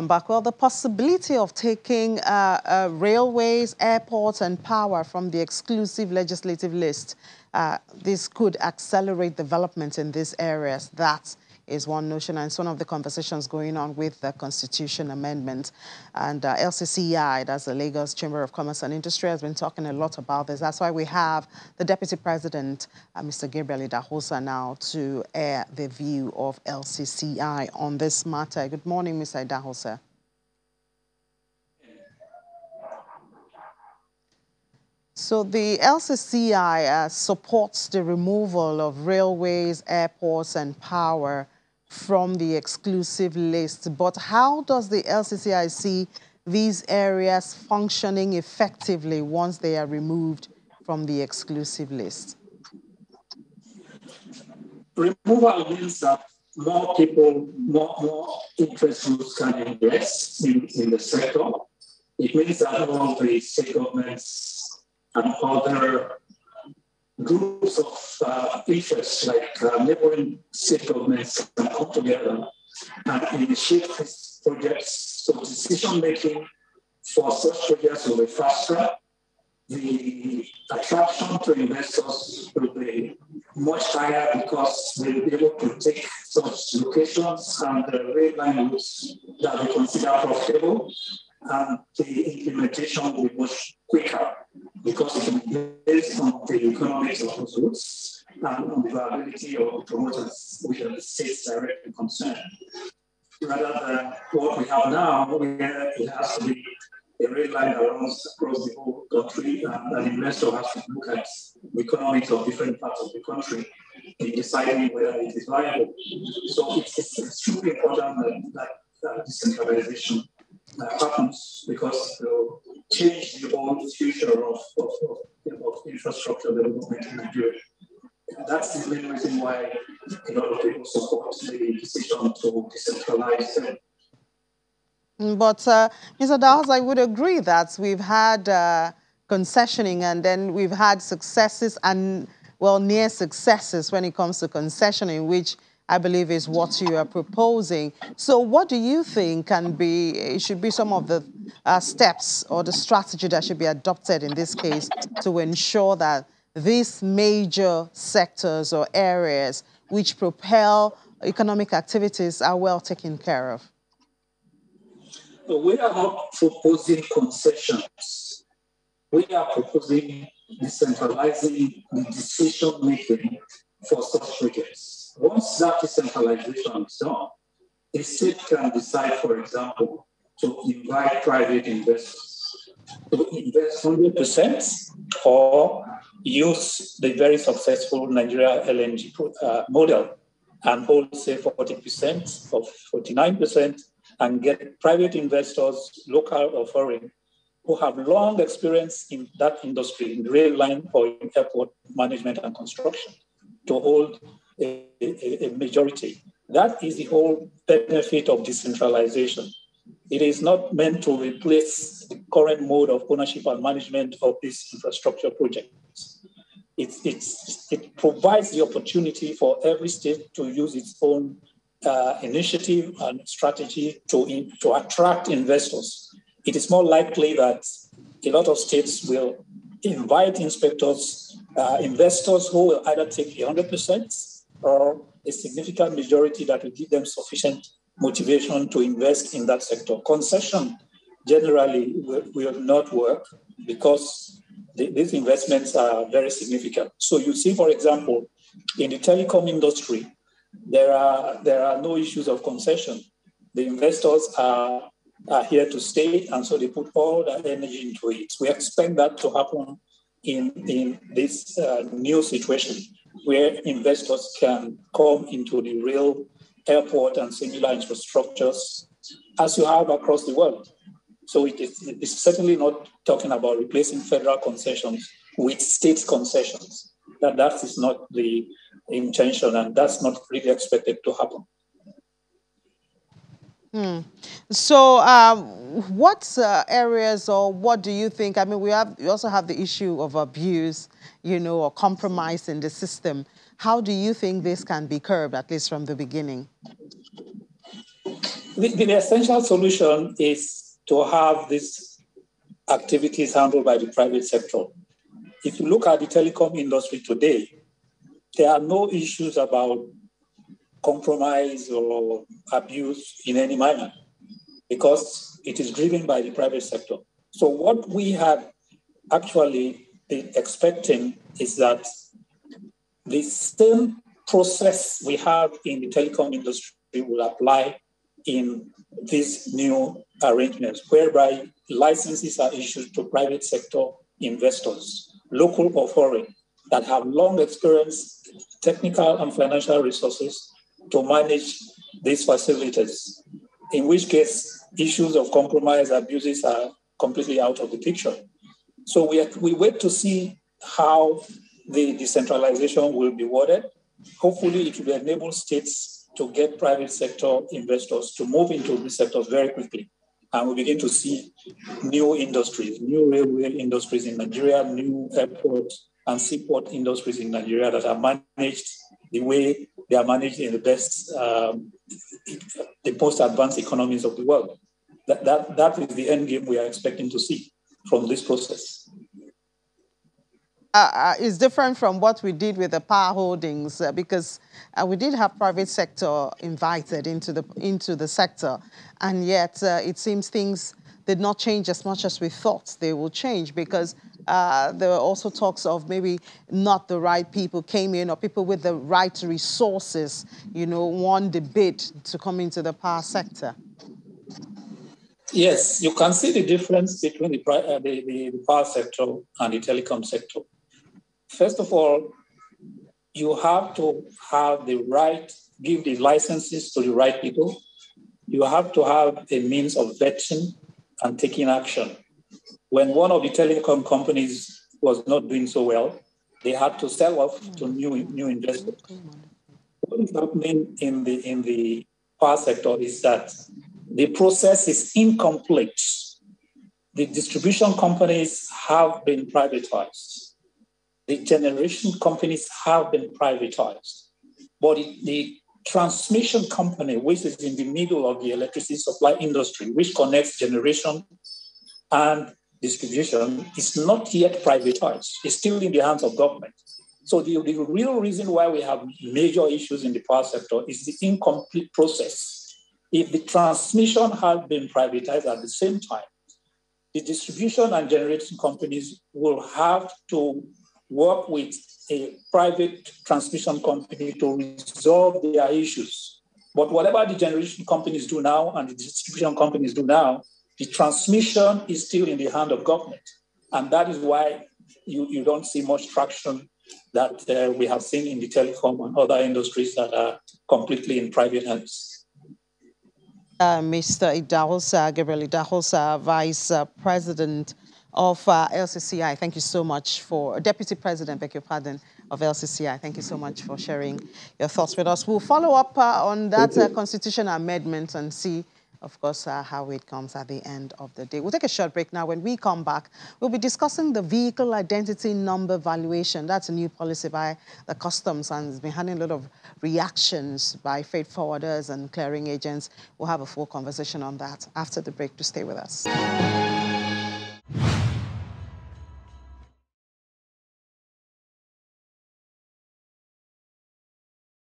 back. Well, the possibility of taking railways, airports, and power from the exclusive legislative list, this could accelerate development in these areas. That is one notion, and it's one of the conversations going on with the Constitution Amendment. And LCCI, that's the Lagos Chamber of Commerce and Industry, has been talking a lot about this. That's why we have the Deputy President, Mr. Gabriel Idahosa, now to air the view of LCCI on this matter. Good morning, Mr. Idahosa. So the LCCI supports the removal of railways, airports, and power from the exclusive list. But how does the LCCI see these areas functioning effectively once they are removed from the exclusive list? Removal means that more people, more interest groups can invest in the sector. It means that all the state governments and other groups of interest, like neighboring state governments, can come together and initiate these projects. So decision-making for such projects will be faster. The attraction to investors will be much higher because they will be able to take such locations and the rail line routes that we consider profitable, and the implementation will be much quicker because it will be based on the economics of those routes and on the viability of the promoters, which are the states directly concerned, rather than what we have now, where it has to be a rail line that runs across the whole country, and an investor has to look at the economics of different parts of the country in deciding whether it is viable. So it's extremely important that decentralization happens, because it will change the whole future of infrastructure development in Nigeria. That's the main reason why a lot of people support the decision to decentralize. But, Mr. Dawes, I would agree that we've had concessioning, and then we've had successes and, well, near successes when it comes to concessioning, which I believe is what you are proposing. So what do you think should be some of the steps or the strategy that should be adopted in this case to ensure that these major sectors or areas which propel economic activities are well taken care of? We are not proposing concessions. We are proposing decentralizing the decision-making for such projects. Once that decentralization is done, a state can decide, for example, to invite private investors to invest 100% or use the very successful Nigeria LNG model and hold, say, 40% or 49%, and get private investors, local or foreign, who have long experience in that industry, in rail line or in airport management and construction, to hold a majority. That is the whole benefit of decentralization. It is not meant to replace the current mode of ownership and management of these infrastructure projects. It provides the opportunity for every state to use its own initiative and strategy to attract investors. It is more likely that a lot of states will invite investors who will either take 100% or a significant majority that will give them sufficient motivation to invest in that sector. Concession generally will not work because these investments are very significant. So you see, for example, in the telecom industry, there are no issues of concession. The investors are here to stay, and so they put all their energy into it. We expect that to happen in this new situation where investors can come into the real airport and similar infrastructures as you have across the world. So it's certainly not talking about replacing federal concessions with state concessions. That is not the intention, and that's not really expected to happen. So what areas, or what do you think? I mean, we also have the issue of abuse, or compromise in the system. How do you think this can be curbed, at least from the beginning? The essential solution is to have these activities handled by the private sector. If you look at the telecom industry today, there are no issues about compromise or abuse in any manner because it is driven by the private sector. So what we had actually been expecting is that the same process we have in the telecom industry will apply in these new arrangements, whereby licenses are issued to private sector investors, local or foreign, that have long experience, technical and financial resources to manage these facilities, in which case issues of compromise, abuses are completely out of the picture. So we wait to see how the decentralization will be worded. Hopefully it will enable states to get private sector investors to move into these sectors very quickly. And we begin to see new industries, new railway industries in Nigeria, new airport and seaport industries in Nigeria that are managed the way they are managed in the best, the most advanced economies of the world. That is the end game we are expecting to see from this process. Is different from what we did with the power holdings because we did have private sector invited into the sector, and yet it seems things did not change as much as we thought they would change because there were also talks of maybe not the right people came in or people with the right resources, won the bid to come into the power sector. Yes, you can see the difference between the power sector and the telecom sector. First of all, you have to have the right, give the licenses to the right people. You have to have a means of vetting and taking action. When one of the telecom companies was not doing so well, they had to sell off to new investors. What is happening in the power sector is that the process is incomplete. The distribution companies have been privatized. The generation companies have been privatized. But the transmission company, which is in the middle of the electricity supply industry, which connects generation and distribution, is not yet privatized. It's still in the hands of government. So the real reason why we have major issues in the power sector is the incomplete process. If the transmission had been privatized at the same time, the distribution and generation companies will have to work with a private transmission company to resolve their issues. But whatever the generation companies do now and the distribution companies do now, the transmission is still in the hand of government. And that is why you don't see much traction that we have seen in the telecom and other industries that are completely in private hands. Mr. Idahosa, Gabriel Idahosa, Vice President of LCCI. Thank you so much for, Deputy President, beg your pardon, of LCCI. Thank you so much for sharing your thoughts with us. We'll follow up on that constitutional amendment and see, of course, how it comes at the end of the day. We'll take a short break now. When we come back, we'll be discussing the vehicle identity number valuation. That's a new policy by the customs and it's been having a lot of reactions by freight forwarders and clearing agents. We'll have a full conversation on that after the break. To stay with us.